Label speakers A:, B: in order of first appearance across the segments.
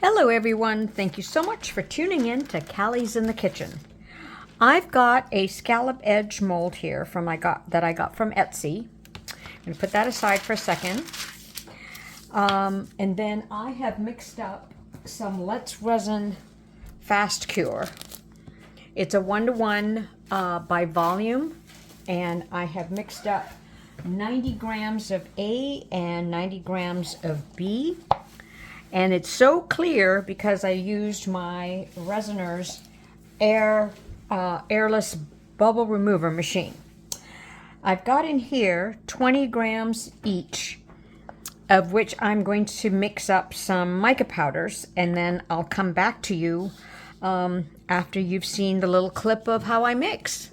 A: Hello everyone, thank you so much for tuning in to Callie's in the Kitchen. I've got a scallop edge mold here that I got from Etsy. I'm going to put that aside for a second. And then I have mixed up some Let's Resin Fast Cure. It's a 1-to-1 by volume, and I have mixed up 90 grams of A and 90 grams of B. And it's so clear because I used my Resiners Airless Bubble Remover machine. I've got in here 20 grams each, of which I'm going to mix up some mica powders, and then I'll come back to you after you've seen the little clip of how I mix.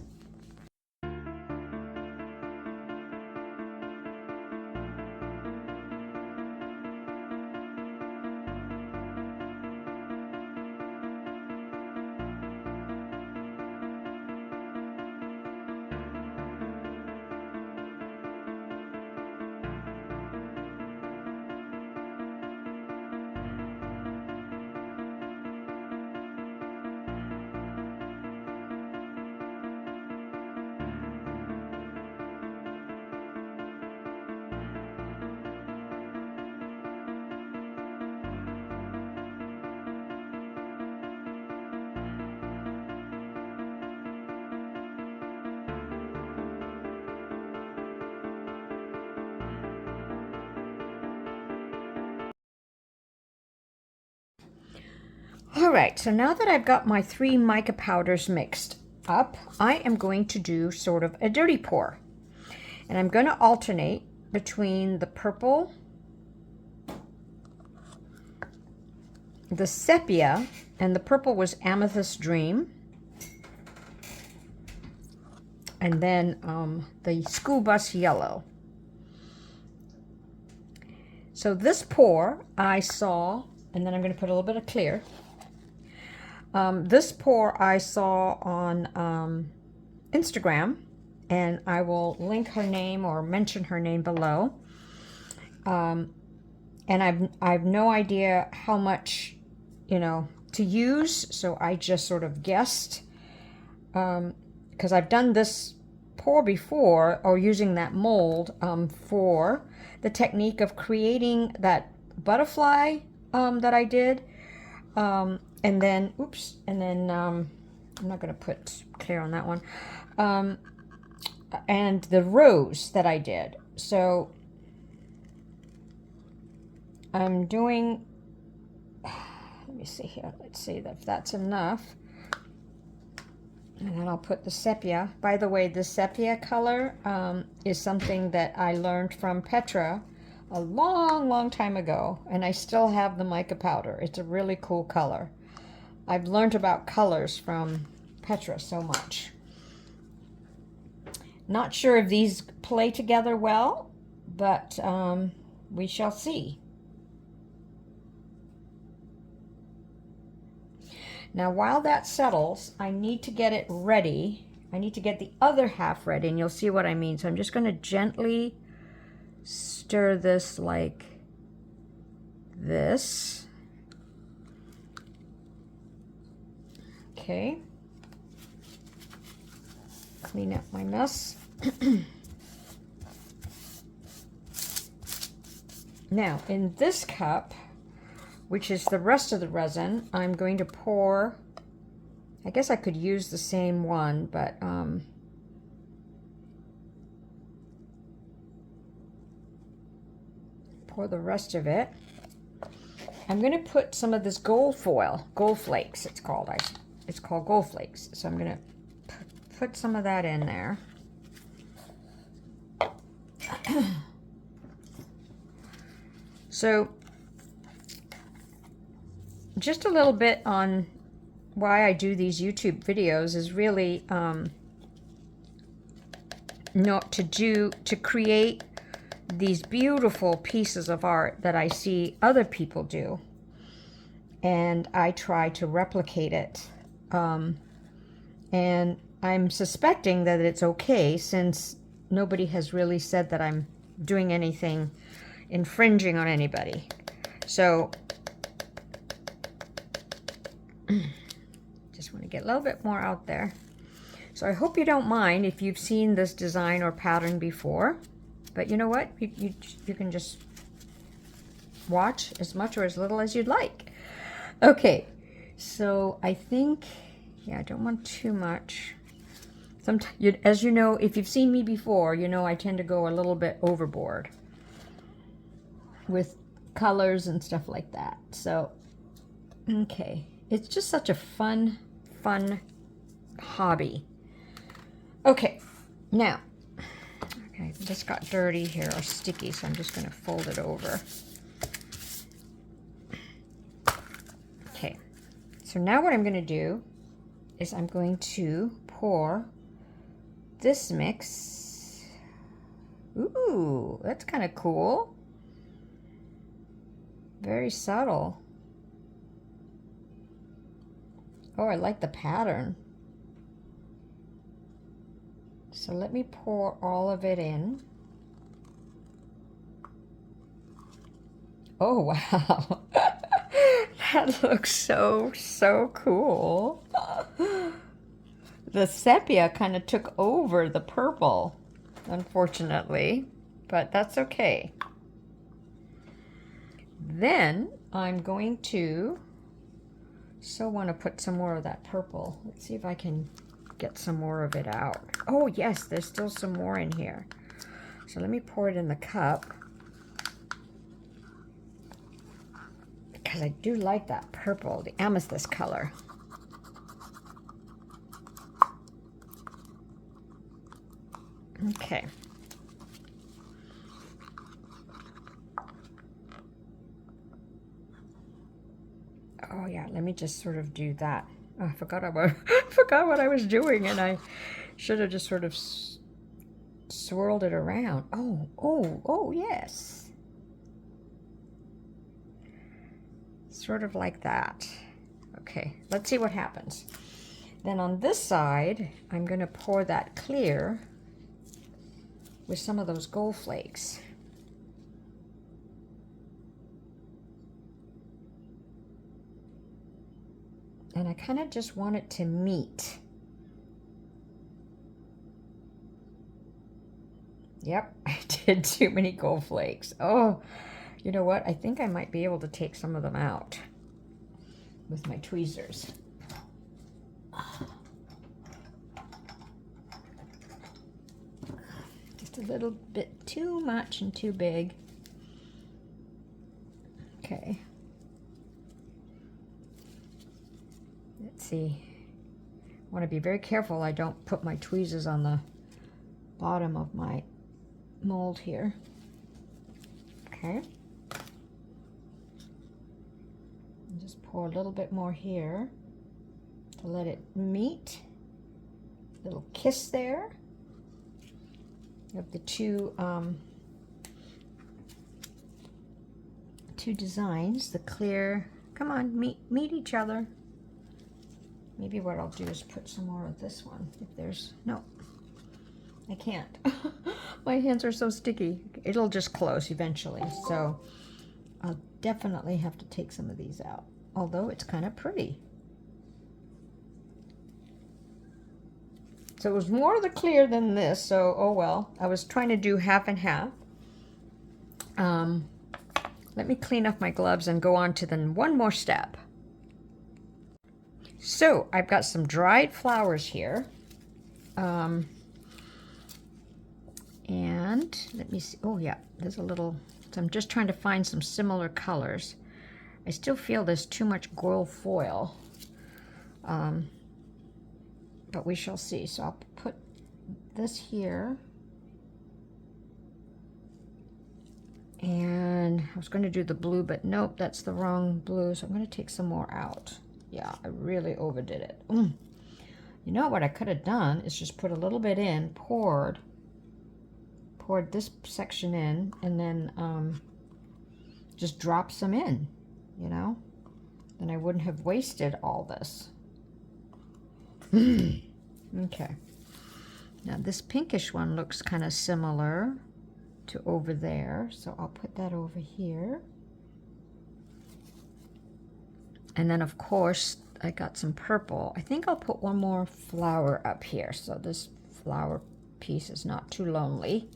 A: All right, so now that I've got my 3 mica powders mixed up, I am going to do sort of a dirty pour. And I'm going to alternate between the purple, the sepia, and the purple was Amethyst Dream, and then the School Bus Yellow. So this pour I saw, and then I'm going to put a little bit of clear. This pour I saw on Instagram, and I will link her name or mention her name below. And I've no idea how much, to use, so I just sort of guessed, because I've done this pour before, or using that mold for the technique of creating that butterfly that I did. And then, I'm not going to put clear on that one. And the rose that I did. So I'm doing, let me see here. Let's see if that's enough. And then I'll put the sepia. By the way, the sepia color is something that I learned from Petra a long time ago, and I still have the mica powder. It's a really cool color. I've learned about colors from Petra so much. Not sure if these play together well, but we shall see. Now, while that settles, I need to get it ready. I need to get the other half ready, and you'll see what I mean. So I'm just going to gently stir this like this. Okay. Clean up my mess. Now, in this cup, which is the rest of the resin, I'm going to pour, I guess I could use the same one, but pour the rest of it. I'm going to put some of this gold foil, gold flakes it's called. It's called gold flakes. So I'm going to put some of that in there. So just a little bit on why I do these YouTube videos is really to create these beautiful pieces of art that I see other people do, and I try to replicate it. And I'm suspecting that it's okay, since nobody has really said that I'm doing anything infringing on anybody. So Just want to get a little bit more out there. So I hope you don't mind if you've seen this design or pattern before, but you know what? You can just watch as much or as little as you'd like. Okay, so I think, yeah, I don't want too much. Sometimes, as you know, if you've seen me before, you know I tend to go a little bit overboard with colors and stuff like that. So, okay, it's just such a fun hobby. Okay, now, okay, this got dirty here or sticky, so I'm just going to fold it over. Okay, so now what I'm going to do is I'm going to pour this mix. Ooh, that's kind of cool. Very subtle. Oh, I like the pattern. So let me pour all of it in. Oh, wow. That looks so cool. The sepia kind of took over the purple, unfortunately, but that's okay. Then I'm going to want to put some more of that purple. Let's see if I can get some more of it out. Oh yes, there's still some more in here. So let me pour it in the cup, because I do like that purple, the amethyst color. Okay. Oh yeah, let me just sort of do that. Oh, I forgot what I was doing, and I should have just sort of swirled it around. Oh yes. Sort of like that. Okay, let's see what happens. Then on this side, I'm going to pour that clear with some of those gold flakes. And I kind of just want it to meet. Yep, I did too many gold flakes. Oh, you know what? I think I might be able to take some of them out with my tweezers. Just a little bit too much and too big. Okay. Let's see. I want to be very careful I don't put my tweezers on the bottom of my mold here. Okay. And just pour a little bit more here to let it meet. Little kiss there of the two designs. The clear. Come on, meet each other. Maybe what I'll do is put some more of this one. If there's no, I can't. My hands are so sticky. It'll just close eventually. So I'll definitely have to take some of these out. Although it's kind of pretty. So it was more of the clear than this. So oh well. I was trying to do half and half. Let me clean up my gloves and go on to then one more step. So I've got some dried flowers here. And let me see. Oh yeah, there's a little, so I'm just trying to find some similar colors. I still feel there's too much gold foil. But we shall see. So I'll put this here. And I was going to do the blue, but nope, that's the wrong blue. So I'm going to take some more out. Yeah, I really overdid it. You know what I could have done is just put a little bit in, poured this section in, and then just drop some in, you know? Then I wouldn't have wasted all this. Okay. Now this pinkish one looks kind of similar to over there, so I'll put that over here. And then of course I got some purple. I think I'll put one more flower up here so this flower piece is not too lonely.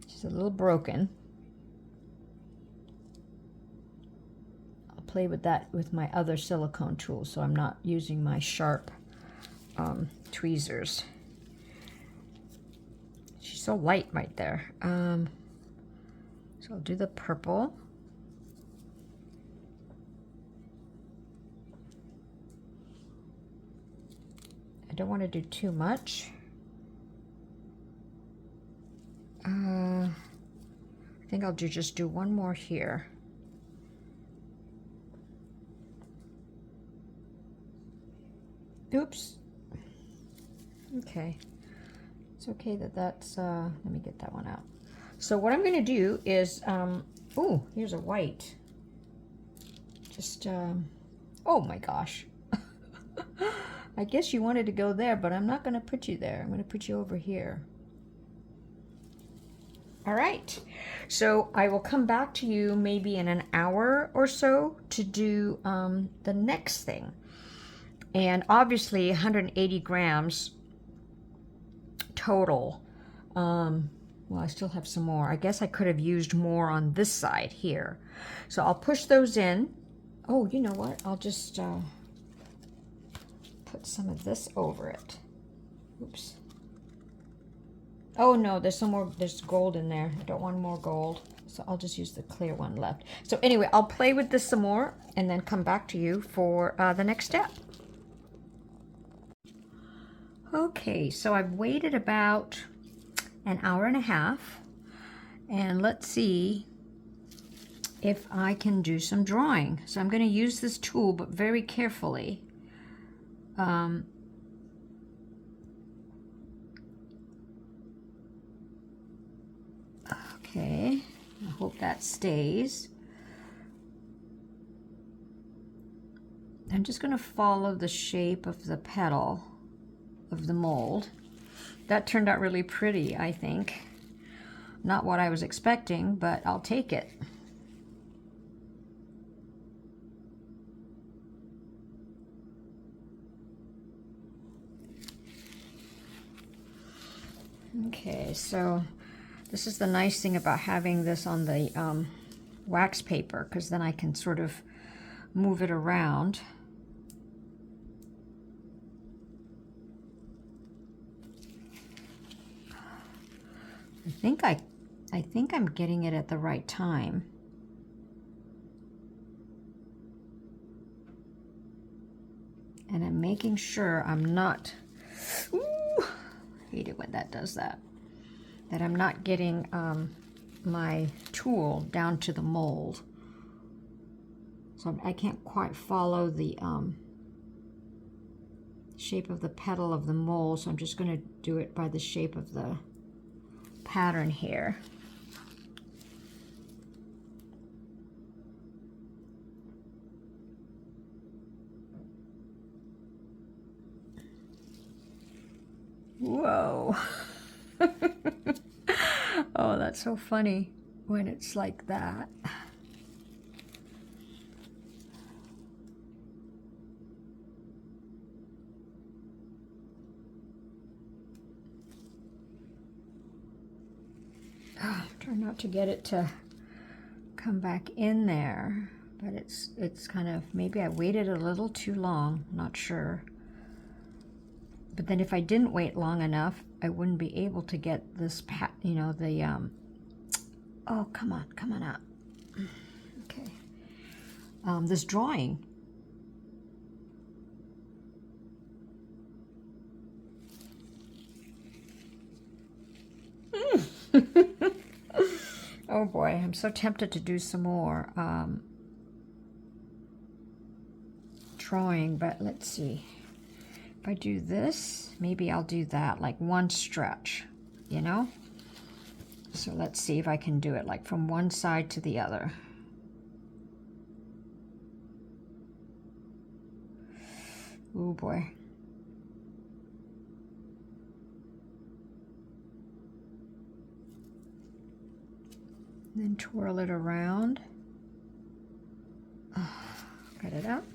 A: It's a little broken. I'll play with that with my other silicone tool, so I'm not using my sharp tweezers. She's so light right there. So I'll do the purple. I don't want to do too much. I think I'll just do one more here. Oops. Okay. It's okay that that's, let me get that one out. So what I'm going to do is, oh, here's a white. Just, oh my gosh. I guess you wanted to go there, but I'm not going to put you there. I'm going to put you over here. All right, so I will come back to you maybe in an hour or so to do the next thing. And obviously 180 grams total. Well, I still have some more. I guess I could have used more on this side here. So I'll push those in. Oh, you know what? I'll just put some of this over it. Oops. Oh no, there's some more, there's gold in there. I don't want more gold. So I'll just use the clear one left. So anyway, I'll play with this some more and then come back to you for the next step. Okay, so I've waited about an hour and a half, and let's see if I can do some drawing. So I'm going to use this tool, but very carefully. Okay, I hope that stays. I'm just going to follow the shape of the petal of the mold. That turned out really pretty, I think. Not what I was expecting, but I'll take it. Okay, so this is the nice thing about having this on the wax paper, because then I can sort of move it around. I think I'm getting it at the right time. And I'm making sure I'm not, ooh, I hate it when that does that, that I'm not getting my tool down to the mold. So I can't quite follow the shape of the petal of the mold, so I'm just going to do it by the shape of the pattern here. Whoa. Oh, that's so funny when it's like that. Try not to get it to come back in there, but it's kind of, maybe I waited a little too long, not sure. But then if I didn't wait long enough, I wouldn't be able to get this, you know, the, oh, come on out. Okay. This drawing. Oh boy, I'm so tempted to do some more drawing, but let's see. If I do this, maybe I'll do that, like one stretch, you know? So let's see if I can do it like from one side to the other. Oh boy. then twirl it around. Cut it up.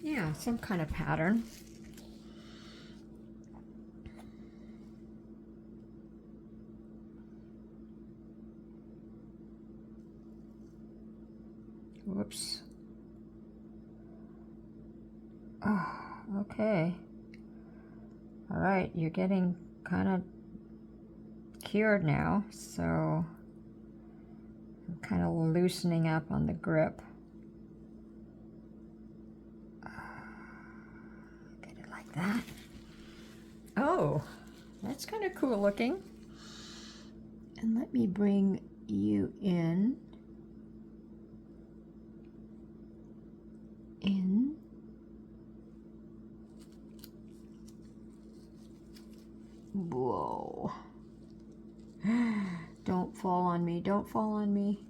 A: Yeah, some kind of pattern. Whoops. Oh, okay. All right, you're getting kind of cured now, so I'm kind of loosening up on the grip. Get it like that. Oh, that's kind of cool looking. And let me bring you in. Whoa. Don't fall on me. Don't fall on me.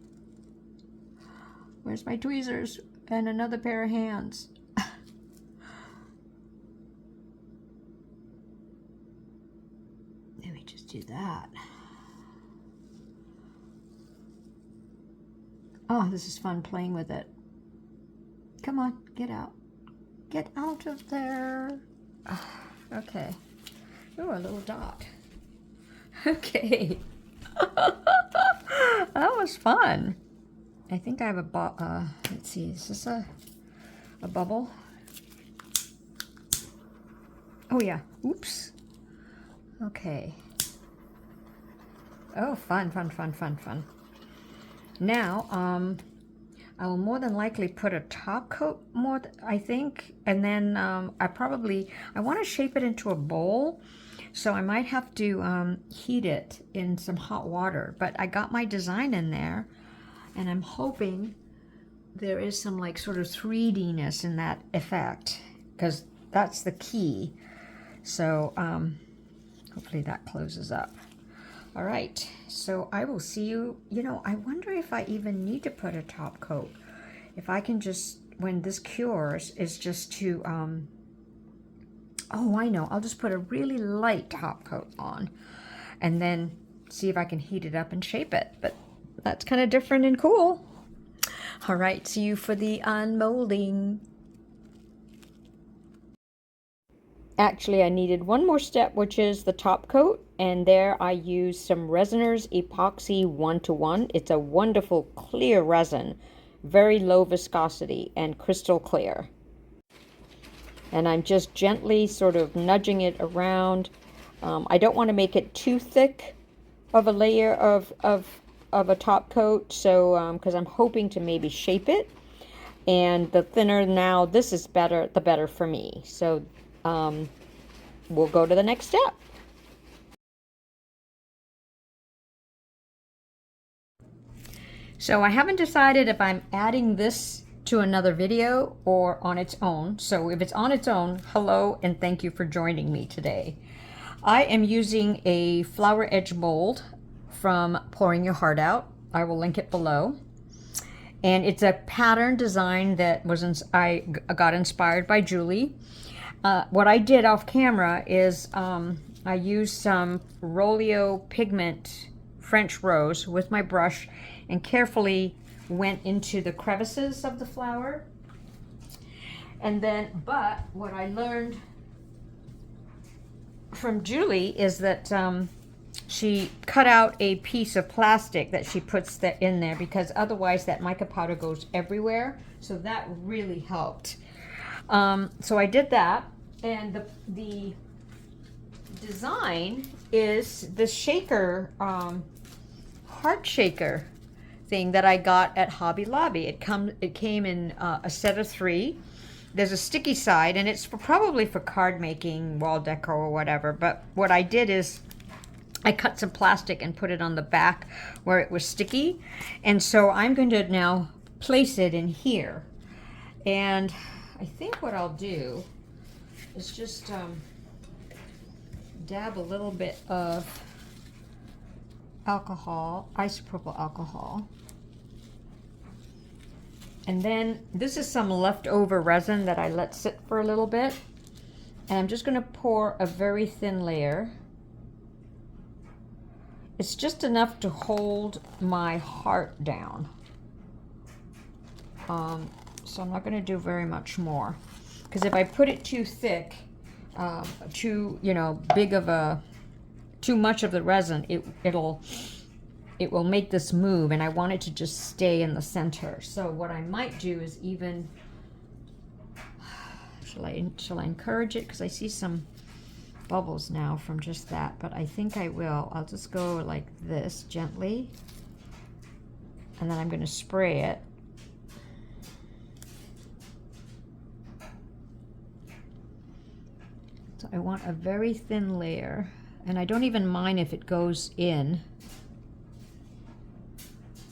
A: Where's my tweezers? And another pair of hands. Let me just do that. Oh, this is fun playing with it. Come on, get out. Get out of there. Okay. Oh, a little dot. Okay. That was fun. I think I have a let's see, is this a bubble? Oh yeah, oops. Okay. Oh, fun, fun, fun, fun, fun. Now, I will more than likely put a top coat I think, and then I want to shape it into a bowl, so I might have to heat it in some hot water, but I got my design in there, and I'm hoping there is some like sort of 3D-ness in that effect, because that's the key. So hopefully that closes up. All right, so I will see you. You know, I wonder if I even need to put a top coat. If I can just, when this cures, is just to, oh, I know, I'll just put a really light top coat on and then see if I can heat it up and shape it. But that's kind of different and cool. All right, see you for the unmolding. Actually, I needed one more step, which is the top coat, and there I used some Resiners Epoxy 1:1. It's a wonderful clear resin, very low viscosity and crystal clear. And I'm just gently sort of nudging it around. I don't want to make it too thick of a layer of a top coat, so because I'm hoping to maybe shape it. And the thinner now, this is better, the better for me. So we'll go to the next step. So I haven't decided if I'm adding this to another video or on its own. So if it's on its own, hello and thank you for joining me today. I am using a flower edge mold from Pouring Your Heart Out. I will link it below. And it's a pattern design that I got inspired by Julie. What I did off camera is I used some Rolio pigment French rose with my brush and carefully went into the crevices of the flower. And then, but what I learned from Julie is that she cut out a piece of plastic that she puts in there, because otherwise that mica powder goes everywhere. So that really helped. So I did that, and the design is the shaker, heart shaker thing that I got at Hobby Lobby. It came in a set of 3. There's a sticky side, and it's probably for card making, wall deco, or whatever. But what I did is I cut some plastic and put it on the back where it was sticky. And so I'm going to now place it in here. And I think what I'll do is just dab a little bit of alcohol, isopropyl alcohol. And then this is some leftover resin that I let sit for a little bit. And I'm just going to pour a very thin layer. it's just enough to hold my heart down. So I'm not going to do very much more, because if I put it too thick, too, you know, big of a, too much of the resin, it will make this move, and I want it to just stay in the center. So what I might do is even, shall I encourage it? Because I see some bubbles now from just that, but I think I will. I'll just go like this gently, and then I'm going to spray it. So I want a very thin layer, and I don't even mind if it goes in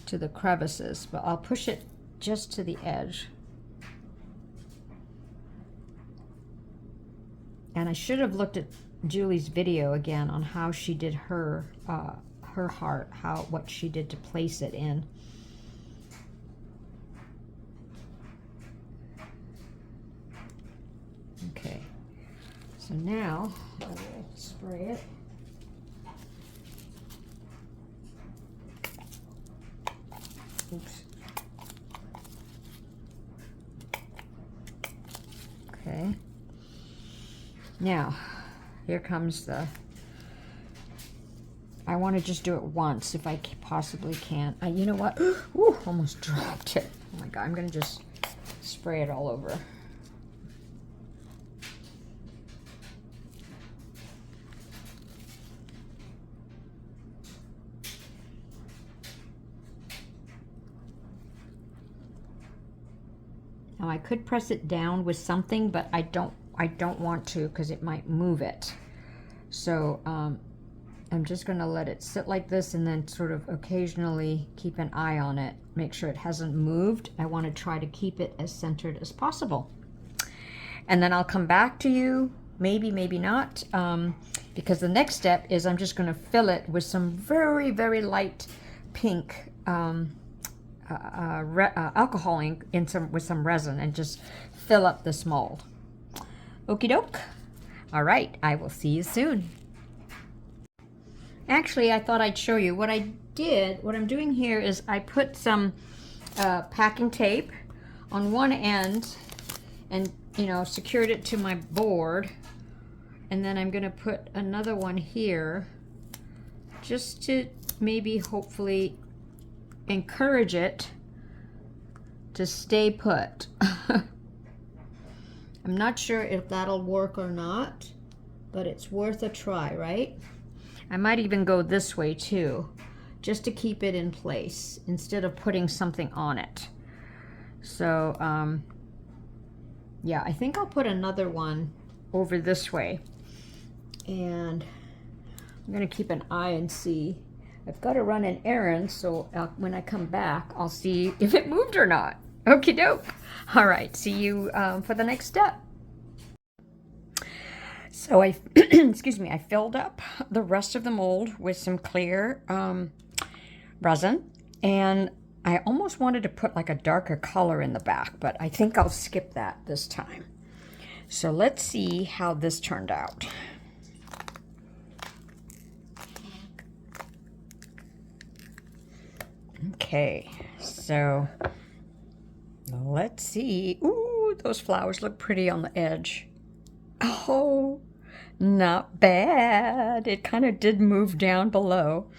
A: to the crevices, but I'll push it just to the edge. And I should have looked at Julie's video again on how she did her heart, what she did to place it in. Okay. So now I will spray it. Oops. Okay. Now, here comes the, I want to just do it once if I possibly can. You know what? Ooh, almost dropped it. Oh my God, I'm going to just spray it all over. Now I could press it down with something, but I don't want to, because it might move it. So I'm just going to let it sit like this, and then sort of occasionally keep an eye on it, make sure it hasn't moved. I want to try to keep it as centered as possible. And then I'll come back to you, maybe not, because the next step is I'm just going to fill it with some very, very light pink alcohol ink with some resin, and just fill up this mold. Okie doke. All right, I will see you soon. Actually, I thought I'd show you what I did. What I'm doing here is I put some packing tape on one end and, you know, secured it to my board, and then I'm going to put another one here just to maybe hopefully encourage it to stay put. I'm not sure if that'll work or not, but it's worth a try, right? I might even go this way too, just to keep it in place instead of putting something on it. So yeah, I think I'll put another one over this way, and I'm gonna keep an eye and see. I've got to run an errand, so when I come back, I'll see if it moved or not. Okie doke. All right, see you for the next step. So I, excuse me, I filled up the rest of the mold with some clear resin, and I almost wanted to put like a darker color in the back, but I think I'll skip that this time. So let's see how this turned out. Okay, so let's see. Ooh, those flowers look pretty on the edge. Oh, not bad. It kind of did move down below,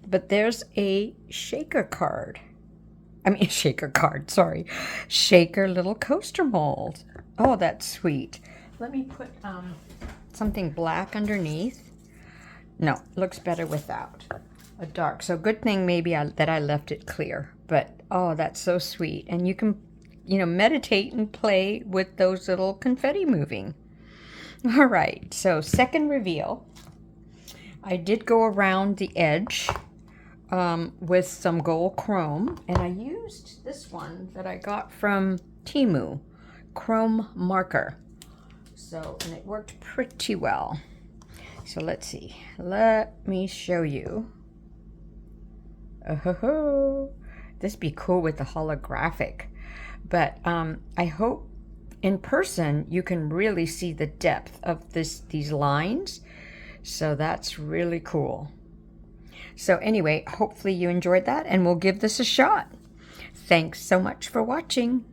A: but there's a shaker card. I mean, shaker card, sorry. Shaker little coaster mold. Oh, that's sweet. Let me put something black underneath. No, looks better without. A dark. So good thing maybe that I left it clear. But oh, that's so sweet. And you can, you know, meditate and play with those little confetti moving. All right. So second reveal. I did go around the edge with some gold chrome, and I used this one that I got from Temu, chrome marker. So, and it worked pretty well. So let's see. Let me show you. Oh, this be cool with the holographic, but I hope in person you can really see the depth of these lines. So that's really cool. So anyway, hopefully you enjoyed that, and we'll give this a shot. Thanks so much for watching.